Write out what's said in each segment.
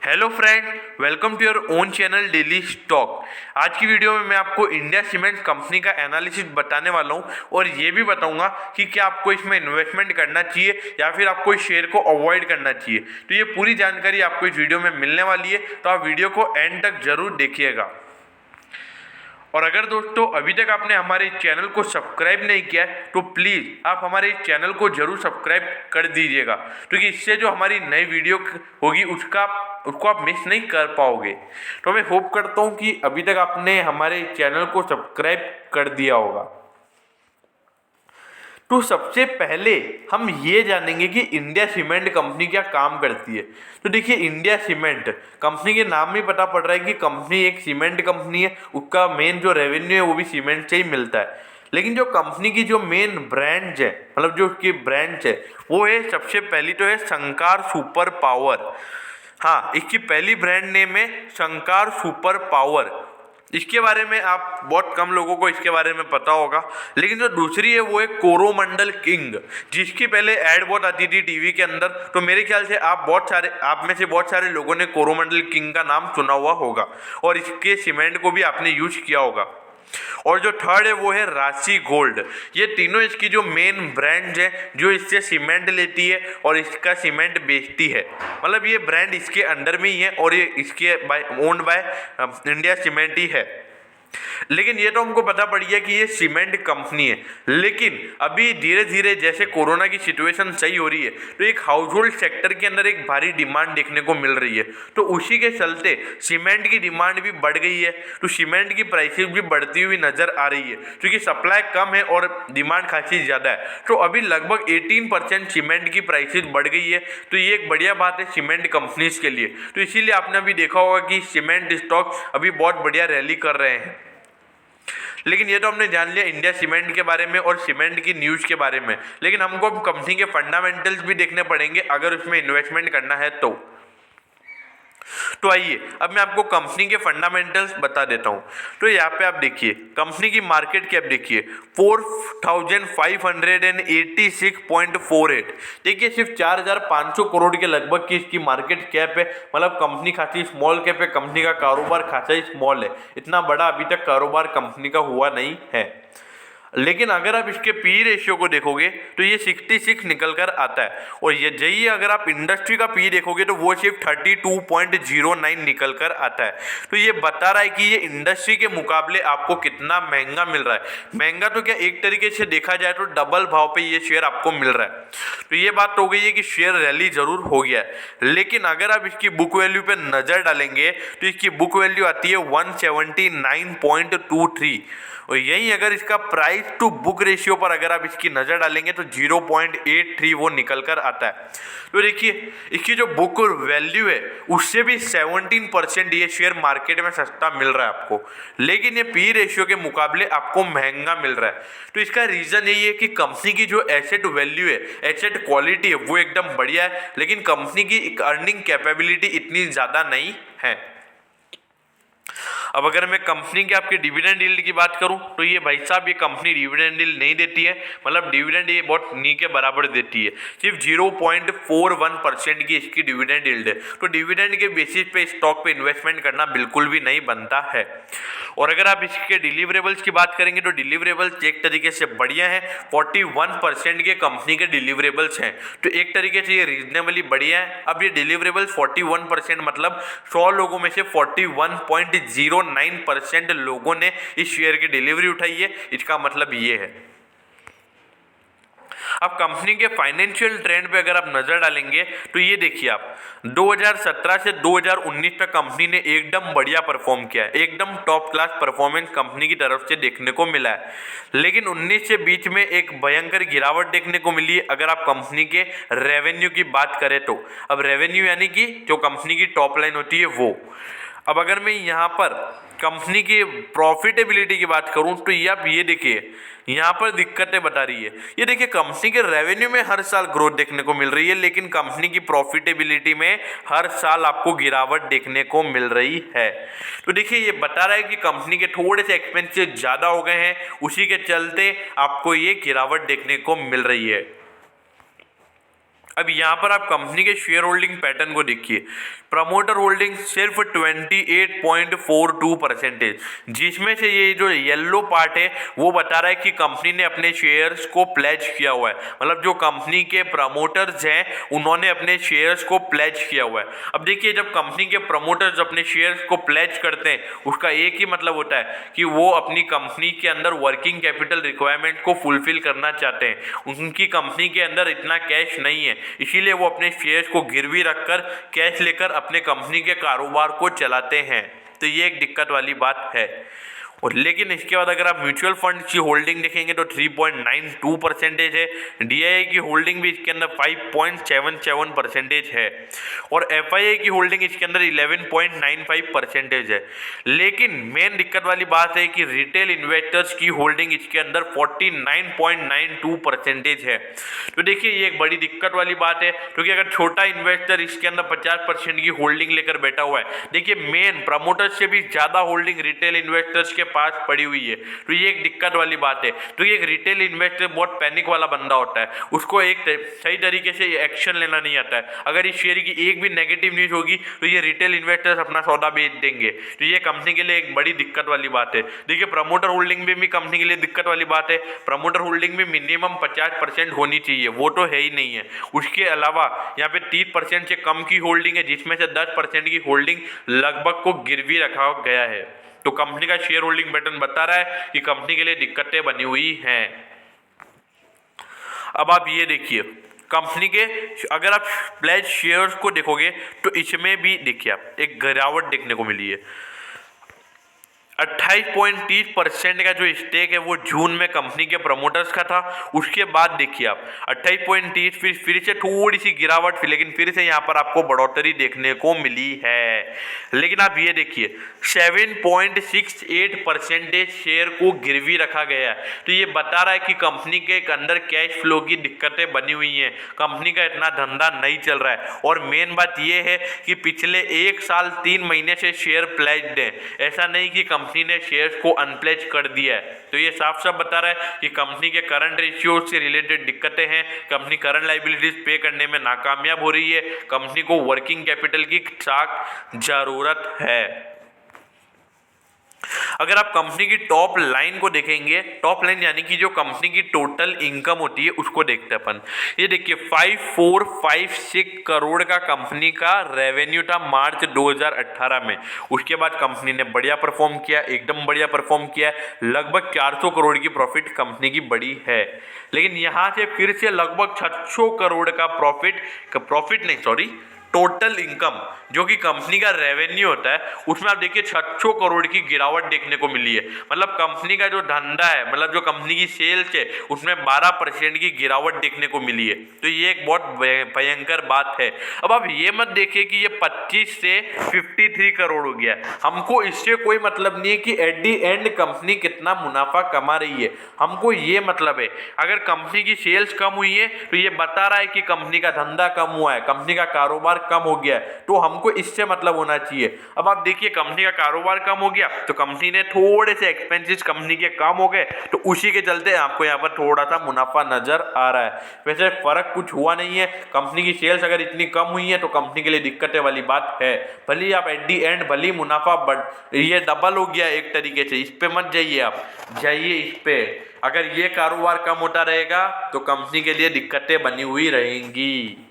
Hello friend, welcome to your own channel daily stock. आज की video में मैं आपको इंडिया सीमेंट कंपनी का एनालिसिस बताने वाला हूं और ये भी बताऊंगा कि क्या आपको इसमें इन्वेस्टमेंट करना चाहिए या फिर आपको इस शेयर को अवॉइड करना चाहिए। तो ये पूरी जानकारी आपको इस वीडियो में मिलने वाली है, तो आप वीडियो को एंड तक जरूर देखिएगा। और अगर दोस्तों अभी तक आपने हमारे चैनल को सब्सक्राइब नहीं किया है तो प्लीज़ आप हमारे इस चैनल को जरूर सब्सक्राइब कर दीजिएगा, क्योंकि इससे जो हमारी नई वीडियो होगी उसको आप मिस नहीं कर पाओगे। तो मैं होप करता हूँ कि अभी तक आपने हमारे चैनल को सब्सक्राइब कर दिया होगा। तो सबसे पहले हम ये जानेंगे कि इंडिया सीमेंट कंपनी क्या काम करती है। तो देखिए, इंडिया सीमेंट कंपनी के नाम में पता पड़ रहा है कि कंपनी एक सीमेंट कंपनी है, उसका मेन जो रेवेन्यू है वो भी सीमेंट से ही मिलता है। लेकिन जो कंपनी की जो मेन ब्रांच है, मतलब जो उसकी ब्रांच है, वो है सबसे पहली तो है शंकर सुपर पावर। हाँ, इसकी पहली ब्रांड नेम है शंकर सुपर पावर। इसके बारे में आप बहुत कम लोगों को इसके बारे में पता होगा। लेकिन जो दूसरी है वो है कोरोमंडल किंग, जिसकी पहले ऐड बहुत आती थी टीवी के अंदर। तो मेरे ख्याल से आप में से बहुत सारे लोगों ने कोरोमंडल किंग का नाम सुना हुआ होगा और इसके सीमेंट को भी आपने यूज किया होगा। और जो थर्ड है वो है राशि गोल्ड। ये तीनों इसकी जो मेन ब्रांड्स है जो इससे सीमेंट लेती है और इसका सीमेंट बेचती है। मतलब ये ब्रांड इसके अंडर में ही है और ये इसके ओन्ड बाय इंडिया सीमेंट ही है। लेकिन ये तो हमको पता पड़ गया कि ये सीमेंट कंपनी है। लेकिन अभी धीरे धीरे जैसे कोरोना की सिचुएशन सही हो रही है तो एक हाउस होल्ड सेक्टर के अंदर एक भारी डिमांड देखने को मिल रही है। तो उसी के चलते सीमेंट की डिमांड भी बढ़ गई है, तो सीमेंट की प्राइसेस भी बढ़ती हुई नजर आ रही है, क्योंकि सप्लाई कम है और डिमांड खासी ज़्यादा है। तो अभी लगभग 18% सीमेंट की प्राइसेस बढ़ गई है। तो ये एक बढ़िया बात है सीमेंट कंपनीज के लिए। तो इसीलिए आपने अभी देखा होगा कि सीमेंट स्टॉक अभी बहुत बढ़िया रैली कर रहे हैं। लेकिन ये तो हमने जान लिया इंडिया सीमेंट के बारे में और सीमेंट की न्यूज़ के बारे में। लेकिन हमको अब कंपनी के फंडामेंटल्स भी देखने पड़ेंगे अगर उसमें इन्वेस्टमेंट करना है तो आइए अब मैं आपको कंपनी के फंडामेंटल्स बता देता हूं। तो यहाँ पे आप देखिए, कंपनी की मार्केट कैप देखिए 4586.48। देखिए, सिर्फ 4500 करोड़ के लगभग की इसकी मार्केट कैप है। मतलब कंपनी खासी स्मॉल कैप है, कंपनी का कारोबार खासा ही स्मॉल है। इतना बड़ा अभी तक कारोबार कंपनी का हुआ नहीं है। लेकिन अगर आप इसके पी रेशियो को देखोगे तो ये 66 निकल कर आता है। और ये यही अगर आप इंडस्ट्री का पी देखोगे तो वो सिर्फ 32.09 निकल कर आता है। तो ये बता रहा है कि ये इंडस्ट्री के मुकाबले आपको कितना महंगा मिल रहा है। महंगा तो क्या, एक तरीके से देखा जाए तो डबल भाव पे ये शेयर आपको मिल रहा है। तो ये बात हो गई है कि शेयर रैली जरूर हो गया है। लेकिन अगर आप इसकी बुक वैल्यू पे नजर डालेंगे तो इसकी बुक वैल्यू आती है 179.23। और यही अगर इसका प्राइस टू बुक रेशियो पर अगर आप इसकी नजर डालेंगे तो 0.83 वो निकल कर आता है। तो देखिए, इसकी जो बुक वैल्यू है उससे भी 17% ये शेयर मार्केट में सस्ता मिल रहा है आपको। लेकिन ये पी रेशियो के मुकाबले आपको महंगा मिल रहा है। तो इसका रीजन यही है कि कंपनी की जो एसेट वैल्यू है, एसेट क्वालिटी है, वो एकदम बढ़िया है। लेकिन कंपनी की अर्निंग कैपेबिलिटी इतनी ज्यादा नहीं है। अब अगर मैं कंपनी के आपके डिविडेंड यील्ड की बात करूं तो ये भाई साहब, ये कंपनी डिविडेंड यील्ड नहीं देती है। मतलब डिविडेंड ये बहुत नी के बराबर देती है, सिर्फ 0.41% की इसकी डिविडेंड यील्ड है। तो डिविडेंड के बेसिस पे स्टॉक पे इन्वेस्टमेंट करना बिल्कुल भी नहीं बनता है। और अगर आप इसके डिलीवरेबल्स की बात करेंगे तो डिलीवरेबल्स एक तरीके से बढ़िया है। 41% के कंपनी के डिलीवरेबल्स हैं, तो एक तरीके से ये रीजनेबली बढ़िया है। अब ये डिलीवरेबल्स 41% मतलब 100 लोगों में से 41.09% लोगों ने इस शेयर की डिलीवरी उठाई है। इसका मतलब ये है। अब कंपनी के फाइनेंशियल ट्रेंड पे अगर आप नजर डालेंगे तो ये देखिए, आप 2017 से 2019 तक कंपनी ने एकदम बढ़िया परफॉर्म किया है। एकदम टॉप क्लास परफॉर्मेंस कंपनी की तरफ से देखने को मिला है। लेकिन 19 से बीच में एक भयंकर गिरावट देखने को मिली है अगर आप कंपनी के रेवेन्यू की बात करें तो। अब रेवेन्यू यानी कि जो कंपनी की टॉप लाइन होती है वो। अब अगर मैं यहाँ पर कंपनी की प्रॉफिटेबिलिटी की बात करूँ तो ये आप ये देखिए, यहाँ पर दिक्कतें बता रही है। ये देखिए, कंपनी के रेवेन्यू में हर साल ग्रोथ देखने को मिल रही है, लेकिन कंपनी की प्रॉफिटेबिलिटी में हर साल आपको गिरावट देखने को मिल रही है। तो देखिए, ये बता रहा है कि कंपनी के थोड़े से एक्सपेंसेस ज़्यादा हो गए हैं, उसी के चलते आपको ये गिरावट देखने को मिल रही है। अब यहाँ पर आप कंपनी के शेयर होल्डिंग पैटर्न को देखिए। प्रमोटर होल्डिंग सिर्फ 28.42%, जिसमें से ये जो येलो पार्ट है वो बता रहा है कि कंपनी ने अपने शेयर्स को प्लेज किया हुआ है, मतलब जो कंपनी के प्रमोटर्स हैं उन्होंने अपने शेयर्स को प्लेज किया हुआ है। अब देखिए, जब कंपनी के प्रमोटर्स अपने शेयर्स को प्लेज करते हैं उसका एक ही मतलब होता है कि वो अपनी कंपनी के अंदर वर्किंग कैपिटल रिक्वायरमेंट को फुलफिल करना चाहते हैं। उनकी कंपनी के अंदर इतना कैश नहीं है, इसीलिए वो अपने शेयर्स को गिरवी रखकर कैश लेकर अपने कंपनी के कारोबार को चलाते हैं। तो ये एक दिक्कत वाली बात है। और लेकिन इसके बाद अगर आप म्यूचुअल फंड की होल्डिंग देखेंगे तो 3.92% है। डीआईआई की होल्डिंग भी इसके अंदर 5.77% है और एफआईआई की होल्डिंग इसके अंदर 11.95% है। लेकिन मेन दिक्कत वाली बात है कि रिटेल इन्वेस्टर्स की होल्डिंग इसके अंदर 49.92% है। तो देखिए, ये एक बड़ी दिक्कत वाली बात है, क्योंकि अगर छोटा इन्वेस्टर इसके अंदर 50% की होल्डिंग लेकर बैठा हुआ है, देखिए मेन प्रमोटर्स से भी ज्यादा होल्डिंग रिटेल इन्वेस्टर्स के पास पड़ी हुई है। तो ये एक दिक्कत वाली बात है। तो ये एक रिटेल इन्वेस्टर बहुत पैनिक वाला बंदा होता है, उसको एक सही तरीके से एक्शन लेना नहीं आता है। अगर इस शेयर की एक भी नेगेटिव न्यूज होगी तो ये रिटेल इन्वेस्टर्स अपना सौदा बेच देंगे। तो ये कंपनी के लिए एक बड़ी दिक्कत वाली बात है। देखिए, प्रमोटर होल्डिंग भी कंपनी के लिए दिक्कत वाली बात है। प्रमोटर होल्डिंग में मिनिमम 50% होनी चाहिए, वो तो है ही नहीं है। उसके अलावा यहाँ पे 30% से कम की होल्डिंग है, जिसमें से 10% की होल्डिंग लगभग को गिरवी रखा गया है। तो कंपनी का शेयर होल्डिंग पैटर्न बता रहा है कि कंपनी के लिए दिक्कतें बनी हुई हैं। अब आप ये देखिए, कंपनी के अगर आप प्लेज शेयर्स को देखोगे तो इसमें भी देखिए आप एक गिरावट देखने को मिली है। 28.30% का जो स्टेक है वो जून में कंपनी के प्रमोटर्स का था। उसके बाद देखिए आप 28.30 फिर से थोड़ी सी गिरावट, लेकिन फिर से यहाँ पर आपको बढ़ोतरी देखने को मिली है। लेकिन आप ये देखिए 7.68% शेयर को गिरवी रखा गया है। तो ये बता रहा है कि कंपनी के अंदर कैश फ्लो की दिक्कतें बनी हुई हैं, कंपनी का इतना धंधा नहीं चल रहा है। और मेन बात ये है कि पिछले 1 साल 3 महीने से शेयर प्लेज्ड है, ऐसा नहीं कि कंपनी ने शेयर्स को अनप्लेज कर दिया है। तो ये साफ साफ बता रहा है कि कंपनी के करंट रेशियो से रिलेटेड दिक्कतें हैं, कंपनी करंट लायबिलिटीज पे करने में नाकामयाब हो रही है, कंपनी को वर्किंग कैपिटल की सख्त जरूरत है। अगर आप कंपनी की टॉप लाइन को देखेंगे, टॉप लाइन यानी कि जो कंपनी की टोटल इनकम होती है उसको देखते हैं अपन। ये देखिए 5456 करोड़ का कंपनी का रेवेन्यू था मार्च 2018 में। उसके बाद कंपनी ने बढ़िया परफॉर्म किया, एकदम बढ़िया परफॉर्म किया, लगभग 400 करोड़ की प्रॉफिट कंपनी की बड़ी है। लेकिन यहाँ से फिर से लगभग 600 करोड़ का टोटल इनकम जो कि कंपनी का रेवेन्यू होता है उसमें आप देखिए 600 करोड़ की गिरावट देखने को मिली है। मतलब कंपनी का जो धंधा है, मतलब जो कंपनी की सेल्स है उसमें 12% की गिरावट देखने को मिली है। तो ये एक बहुत भयंकर बात है। अब आप ये मत देखिए कि ये 25 से 53 करोड़ हो गया, हमको इससे कोई मतलब नहीं है कि एट दी एंड कंपनी कितना मुनाफा कमा रही है। हमको ये मतलब है अगर कंपनी की सेल्स कम हुई है तो ये बता रहा है कि कंपनी का धंधा कम हुआ है, कंपनी का कारोबार कम हो गया है, तो हमको इससे मतलब होना चाहिए। अब आप देखिए कंपनी का कारोबार कम हो गया तो कंपनी ने थोड़े से एक्सपेंसेस कंपनी के कम हो गए, तो उसी के चलते आपको यहाँ पर थोड़ा सा मुनाफा नजर आ रहा है। वैसे फर्क कुछ हुआ नहीं है। कंपनी की सेल्स अगर इतनी कम हुई है तो कंपनी के लिए दिक्कतें वाली बात है। भले ही आप एट दी एंड भले मुनाफा ये डबल हो गया एक तरीके से, इस पे मत जाइए, आप जाइए इस पे। अगर ये कारोबार कम होता रहेगा तो कंपनी के लिए दिक्कतें बनी हुई रहेंगी।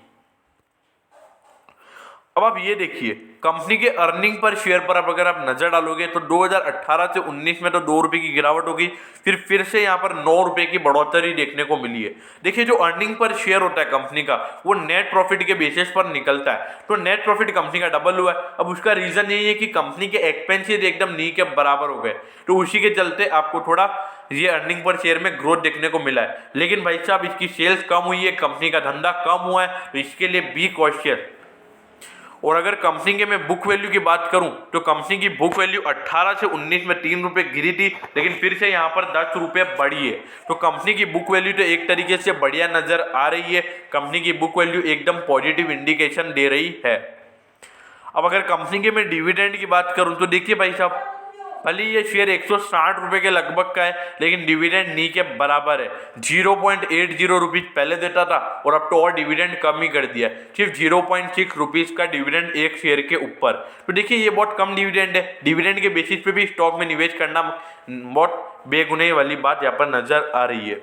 अब आप ये देखिए कंपनी के अर्निंग पर शेयर पर अब अगर आप नजर डालोगे तो 2018 से 19 में तो 2 रुपए की गिरावट होगी, फिर से यहाँ पर 9 रुपए की बढ़ोतरी देखने को मिली है। देखिए जो अर्निंग पर शेयर होता है कंपनी का वो नेट प्रॉफिट के बेसिस पर निकलता है, तो नेट प्रॉफिट कंपनी का डबल हुआ है। अब उसका रीजन यही है कि कंपनी के एक्सपेंसेस एकदम नी के बराबर हो गए, तो उसी के चलते आपको थोड़ा ये अर्निंग पर शेयर में ग्रोथ देखने को मिला है। लेकिन भाई साहब इसकी सेल्स कम हुई है, कंपनी का धंधा कम हुआ है, तो इसके लिए बी कॉशियस। और अगर कंपनी के मैं बुक वैल्यू की बात करूं तो कंपनी की बुक वैल्यू 18 से 19 में 3 रुपए गिरी थी, लेकिन फिर से यहां पर 10 रुपए बढ़ी है। तो कंपनी की बुक वैल्यू तो एक तरीके से बढ़िया नजर आ रही है। कंपनी की बुक वैल्यू एकदम पॉजिटिव इंडिकेशन दे रही है। अब अगर कंपनी के मैं डिविडेंड की बात करूं तो देखिए भाई साहब भले ये शेयर 160 रुपये के लगभग का है, लेकिन डिविडेंड नी के बराबर है। 0.80 रुपीज पहले देता था और अब तो और डिविडेंड कम ही कर दिया, सिर्फ 0.6 रुपीज का डिविडेंड एक शेयर के ऊपर। तो देखिए ये बहुत कम डिविडेंड है। डिविडेंड के बेसिस पे भी स्टॉक में निवेश करना बहुत बेगुनाही वाली बात यहाँ पर नजर आ रही है।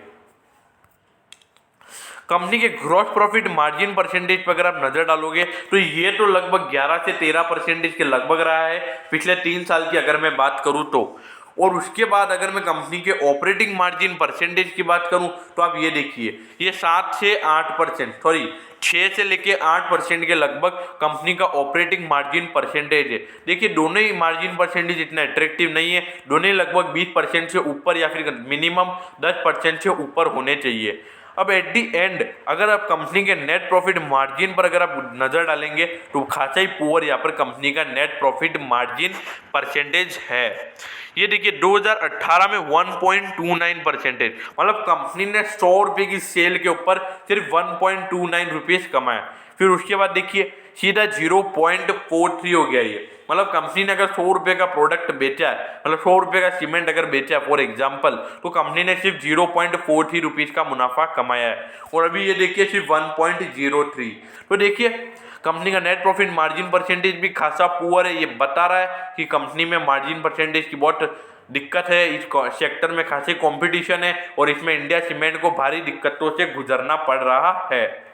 कंपनी के ग्रॉस प्रॉफिट मार्जिन परसेंटेज पर अगर आप नजर डालोगे तो ये तो लगभग 11 से 13% के लगभग रहा है पिछले 3 साल की अगर मैं बात करूं तो। और उसके बाद अगर मैं कंपनी के ऑपरेटिंग मार्जिन परसेंटेज की बात करूं तो आप ये देखिए, ये 7 से 8%, सॉरी 6 से लेके 8% के लगभग कंपनी का ऑपरेटिंग मार्जिन परसेंटेज है। देखिए दोनों ही मार्जिन परसेंटेज इतना अट्रैक्टिव नहीं है, दोनों ही लगभग 20% से ऊपर या फिर मिनिमम 10% से ऊपर होने चाहिए। अब एट दी एंड अगर आप कंपनी के नेट प्रॉफिट मार्जिन पर अगर आप नजर डालेंगे तो खासा ही पुअर यहाँ पर कंपनी का नेट प्रॉफिट मार्जिन परसेंटेज है। ये देखिए 2018 में 1.29%, मतलब कंपनी ने 100 रुपये की सेल के ऊपर सिर्फ 1.29 रुपीज कमाया। फिर उसके बाद देखिए सीधा 0.43 हो गया ये, मतलब कंपनी ने अगर 100 रुपये का प्रोडक्ट बेचा है, मतलब 100 रुपये का सीमेंट अगर बेचा है फॉर एग्जांपल, तो कंपनी ने सिर्फ 0.43 रुपीज का मुनाफा कमाया है। और अभी ये देखिए सिर्फ 1.03। तो देखिए कंपनी का नेट प्रॉफिट मार्जिन परसेंटेज भी खासा पुअर है। ये बता रहा है कि कंपनी में मार्जिन परसेंटेज की बहुत दिक्कत है, इस सेक्टर में खासी कंपटीशन है और इसमें इंडिया सीमेंट को भारी दिक्कतों से गुजरना पड़ रहा है।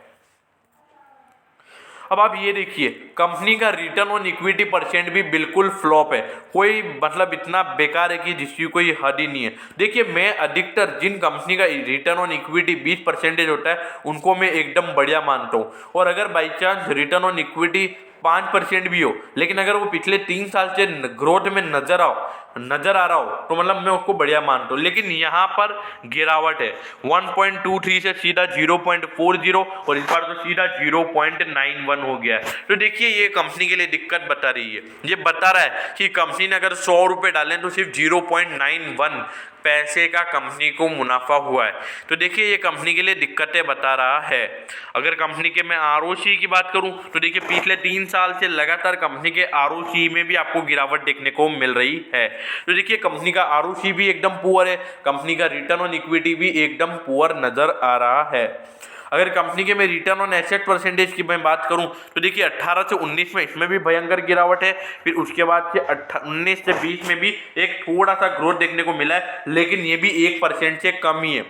अब आप ये देखिए कंपनी का रिटर्न ऑन इक्विटी परसेंट भी बिल्कुल फ्लॉप है, कोई मतलब इतना बेकार है कि जिसकी कोई हद ही नहीं है। देखिए मैं अधिकतर जिन कंपनी का रिटर्न ऑन इक्विटी 20% होता है उनको मैं एकदम बढ़िया मानता हूँ। और अगर by chance return on equity 5% भी हो, लेकिन अगर वो पिछले 3 साल से ग्रोथ में नजर आ रहा हो तो मतलब मैं उसको बढ़िया मानता हूँ। लेकिन यहाँ पर गिरावट है, 1.23 से सीधा 0.40 और इस बार तो सीधा 0.91 हो गया है। तो देखिए ये कंपनी के लिए दिक्कत बता रही है। ये बता रहा है कि कंपनी ने अगर 100 रुपये डालें तो सिर्फ 0.91 पैसे का कंपनी को मुनाफा हुआ है। तो देखिए ये कंपनी के लिए दिक्कतें बता रहा है। अगर कंपनी के मैं आरओसी की बात करूं तो देखिए पिछले 3 साल से लगातार कंपनी के आरओसी में भी आपको गिरावट देखने को मिल रही है। तो देखिए कंपनी का आरओसी भी एकदम पुअर है, कंपनी का रिटर्न ऑन इक्विटी भी एकदम पुअर नजर आ रहा है। अगर कंपनी के मैं रिटर्न ऑन एसेट परसेंटेज की मैं बात करूं तो देखिए 18 से 19 में इसमें भी भयंकर गिरावट है, फिर उसके बाद से 19 से 20 में भी एक थोड़ा सा ग्रोथ देखने को मिला है, लेकिन ये भी 1% से कम ही है।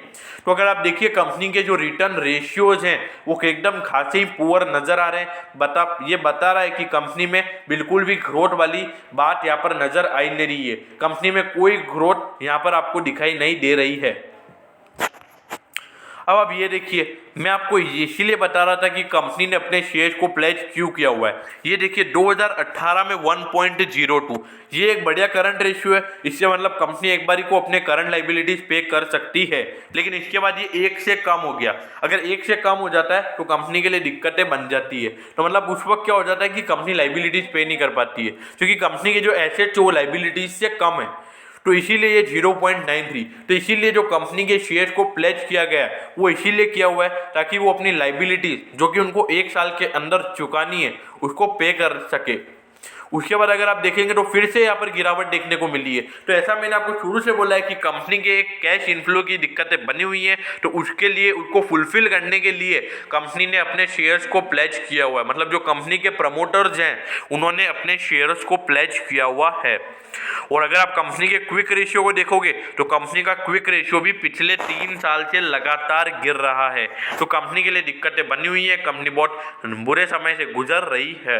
तो अगर आप देखिए कंपनी के जो रिटर्न रेशियोज हैं वो एकदम खासे ही पुअर नजर आ रहे हैं। ये बता रहा है कि कंपनी में बिल्कुल भी ग्रोथ वाली बात यहाँ पर नजर आई नहीं रही है, कंपनी में कोई ग्रोथ यहाँ पर आपको दिखाई नहीं दे रही है। अब आप ये देखिए मैं आपको इसीलिए बता रहा था कि कंपनी ने अपने शेयर को प्लेज क्यों किया हुआ है। ये देखिए 2018 में 1.02, ये एक बढ़िया करंट रेशियो है। इससे मतलब कंपनी एक बारी को अपने करंट लाइबिलिटीज पे कर सकती है, लेकिन इसके बाद ये 1 से कम हो गया। अगर 1 से कम हो जाता है तो कंपनी के लिए दिक्कतें बन जाती है। तो मतलब उस वक्त क्या हो जाता है कि कंपनी लाइबिलिटीज पे नहीं कर पाती है, क्योंकि कंपनी के जो एसेट्स वो लाइबिलिटीज से कम है। तो इसीलिए ये 0.93, तो इसीलिए जो कंपनी के शेयर को प्लेज किया गया है वो इसीलिए किया हुआ है ताकि वो अपनी लाइबिलिटीज जो कि उनको 1 साल के अंदर चुकानी है उसको पे कर सके। उसके बाद अगर आप देखेंगे तो फिर से यहाँ पर गिरावट देखने को मिली है। तो ऐसा मैंने आपको शुरू से बोला है कि कंपनी के एक कैश इनफ्लो की दिक्कतें बनी हुई हैं, तो उसके लिए उसको फुलफिल करने के लिए कंपनी ने अपने शेयर्स को प्लेज किया हुआ है। मतलब जो कंपनी के प्रमोटर्स हैं उन्होंने अपने शेयर्स को प्लेज किया हुआ है। और अगर आप कंपनी के क्विक रेशियो को देखोगे तो कंपनी का क्विक रेशियो भी पिछले 3 साल से लगातार गिर रहा है। तो कंपनी के लिए दिक्कतें बनी हुई है, कंपनी बहुत बुरे समय से गुजर रही है।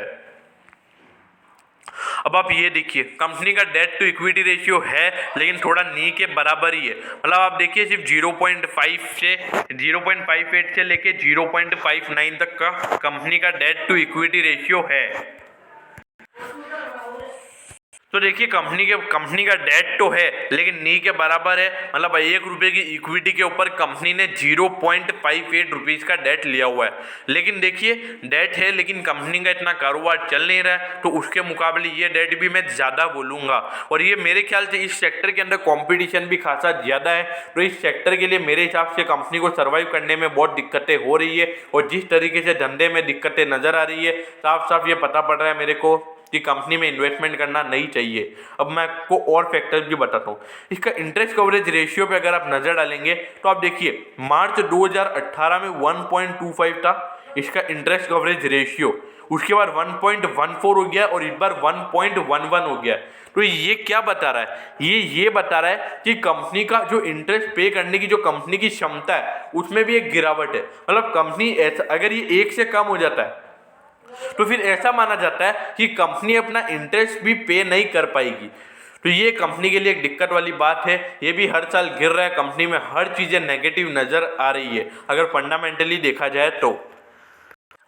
अब आप ये देखिए कंपनी का डेट टू इक्विटी रेशियो है लेकिन थोड़ा नी के बराबर ही है। मतलब आप देखिए सिर्फ 0.58 से लेके 0.59 तक का कंपनी का डेट टू इक्विटी रेशियो है। तो देखिए कंपनी का डेट तो है लेकिन नी के बराबर है। मतलब 1 रुपये की इक्विटी के ऊपर कंपनी ने 0.58 रुपीज का डेट लिया हुआ है। लेकिन देखिए डेट है लेकिन कंपनी का इतना कारोबार चल नहीं रहा है, तो उसके मुकाबले ये डेट भी मैं ज़्यादा बोलूँगा। और ये मेरे ख्याल से इस सेक्टर के अंदर कॉम्पिटिशन भी खासा ज़्यादा है, तो इस सेक्टर के लिए मेरे हिसाब से कंपनी को सर्वाइव करने में बहुत दिक्कतें हो रही है। और जिस तरीके से धंधे में दिक्कतें नज़र आ रही है साफ साफ ये पता पड़ रहा है मेरे को कि कंपनी में इन्वेस्टमेंट करना नहीं चाहिए। अब मैं आपको और फैक्टर्स भी बताता हूँ। इसका इंटरेस्ट कवरेज रेशियो पे अगर आप नजर डालेंगे तो आप देखिए मार्च 2018 में 1.25 था इसका इंटरेस्ट कवरेज रेशियो, उसके बाद 1.14 हो गया और इस बार 1.11 हो गया। तो ये क्या बता रहा है, ये बता रहा है कि कंपनी का जो इंटरेस्ट पे करने की जो कंपनी की क्षमता है उसमें भी एक गिरावट है। मतलब कंपनी ऐसा अगर ये 1 से कम हो जाता है तो फिर ऐसा माना जाता है कि कंपनी अपना इंटरेस्ट भी पे नहीं कर पाएगी। तो ये कंपनी के लिए एक दिक्कत वाली बात है। ये भी हर साल गिर रहा है, कंपनी में हर चीज़ें नेगेटिव नज़र आ रही है अगर फंडामेंटली देखा जाए तो।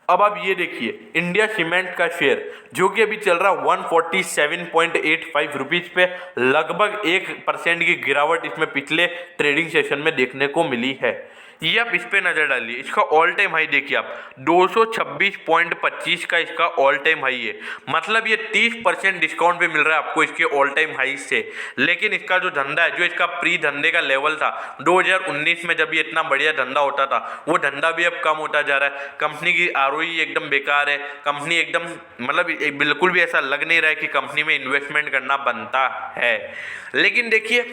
अब आप ये देखिए इंडिया सीमेंट का शेयर जो कि अभी चल रहा है 147.85 रुपीज़ पे, लगभग 1% की गिरावट इसमें पिछले ट्रेडिंग सेशन में देखने को मिली है। ये आप इस पे नज़र डालिए, इसका ऑल टाइम हाई देखिए आप 226.25 का इसका ऑल टाइम हाई है। मतलब ये 30% डिस्काउंट पे मिल रहा है आपको इसके ऑल टाइम हाई से। लेकिन इसका जो धंधा है, जो इसका प्री धंधे का लेवल था 2019 में जब ये इतना बढ़िया धंधा होता था, वो धंधा भी अब कम होता जा रहा है। कंपनी की आरओई एकदम बेकार है, कंपनी एकदम मतलब बिल्कुल भी ऐसा लग नहीं रहा है कि कंपनी में इन्वेस्टमेंट करना बनता है। लेकिन देखिए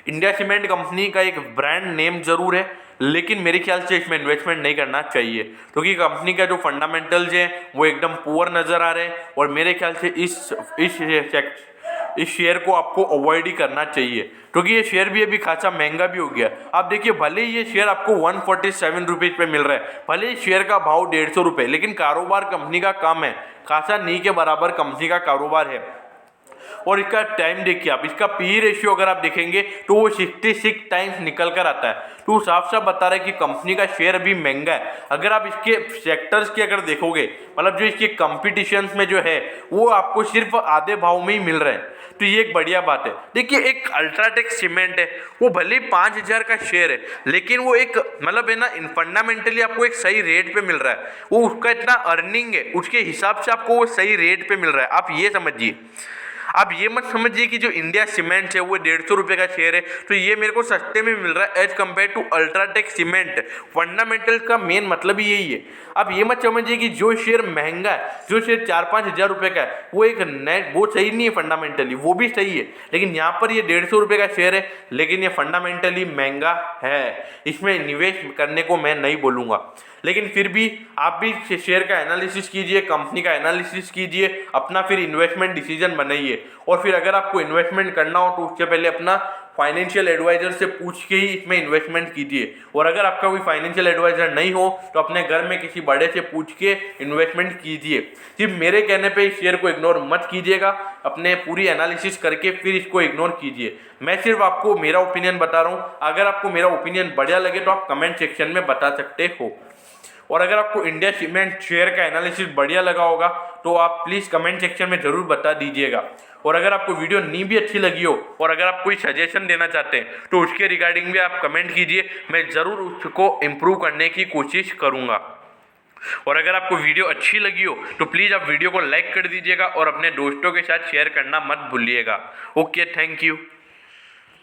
इंडिया सीमेंट कंपनी का एक ब्रांड नेम जरूर है, लेकिन मेरे ख्याल से इसमें इन्वेस्टमेंट नहीं करना चाहिए क्योंकि कंपनी का जो फंडामेंटल्स हैं वो एकदम पुअर नज़र आ रहे हैं और मेरे ख्याल से इस शेयर को आपको अवॉइड ही करना चाहिए क्योंकि ये शेयर भी अभी खासा महंगा भी हो गया। आप देखिए भले ही ये शेयर आपको 147 रुपीज़ पे मिल रहा है, भले ही शेयर का भाव 150 रुपये, लेकिन कारोबार कंपनी का कम है, खासा नहीं के बराबर कंपनी का कारोबार है। और इसका टाइम देखिए आप, इसका पी रेशियो अगर आप देखेंगे तो वो 66 टाइम्स निकल कर आता है। तो साफ साफ बता रहा है कि कंपनी का शेयर अभी महंगा है। अगर आप इसके सेक्टर्स के अगर देखोगे, मतलब जो इसके कंपटीशन में जो है वो आपको सिर्फ आधे भाव में ही मिल रहे हैं, तो ये एक बढ़िया बात है। देखिए एक अल्ट्राटेक सीमेंट है, वो भले 5000 का शेयर है, लेकिन वो एक मतलब है ना फंडामेंटली आपको एक सही रेट पे मिल रहा है। वो उसका इतना अर्निंग है, उसके हिसाब से आपको वो सही रेट पे मिल रहा है। आप ये समझिए, आप ये मत समझिए कि जो इंडिया सीमेंट है वो 150 रुपये का शेयर है तो ये मेरे को सस्ते में मिल रहा है as compared to UltraTech cement. Fundamental का मेन मतलब ही यही है। आप ये मत समझिए कि जो शेयर महंगा है, जो शेयर 4-5 हज़ार रुपये का है, वो एक वो सही नहीं है फंडामेंटली, वो भी सही है। लेकिन यहाँ पर ये 150 रुपये का शेयर है, लेकिन ये फंडामेंटली महंगा है, इसमें निवेश करने को मैं नहीं बोलूँगा। लेकिन फिर भी आप भी शेयर का एनालिसिस कीजिए, कंपनी का एनालिसिस कीजिए, अपना फिर इन्वेस्टमेंट डिसीजन बनाइए। और फिर अगर आपको इन्वेस्टमेंट करना हो तो उससे पहले अपना फाइनेंशियल एडवाइजर से पूछ के ही इसमें इन्वेस्टमेंट कीजिए। और अगर आपका कोई फाइनेंशियल एडवाइजर नहीं हो तो अपने घर में किसी बड़े से पूछ के इन्वेस्टमेंट कीजिए। सिर्फ मेरे कहने पे इस शेयर को इग्नोर मत कीजिएगा, अपने पूरी एनालिसिस करके फिर इसको इग्नोर कीजिए। मैं सिर्फ आपको मेरा ओपिनियन बता रहा हूँ। अगर आपको मेरा ओपिनियन बढ़िया लगे तो आप कमेंट सेक्शन में बता सकते हो। और अगर आपको इंडिया सीमेंट शेयर का एनालिसिस बढ़िया लगा होगा तो आप प्लीज़ कमेंट सेक्शन में ज़रूर बता दीजिएगा। और अगर आपको वीडियो नहीं भी अच्छी लगी हो और अगर आप कोई सजेशन देना चाहते हैं तो उसके रिगार्डिंग भी आप कमेंट कीजिए, मैं ज़रूर उसको इम्प्रूव करने की कोशिश करूँगा। और अगर आपको वीडियो अच्छी लगी हो तो प्लीज़ आप वीडियो को लाइक कर दीजिएगा और अपने दोस्तों के साथ शेयर करना मत भूलिएगा। Okay, thank you.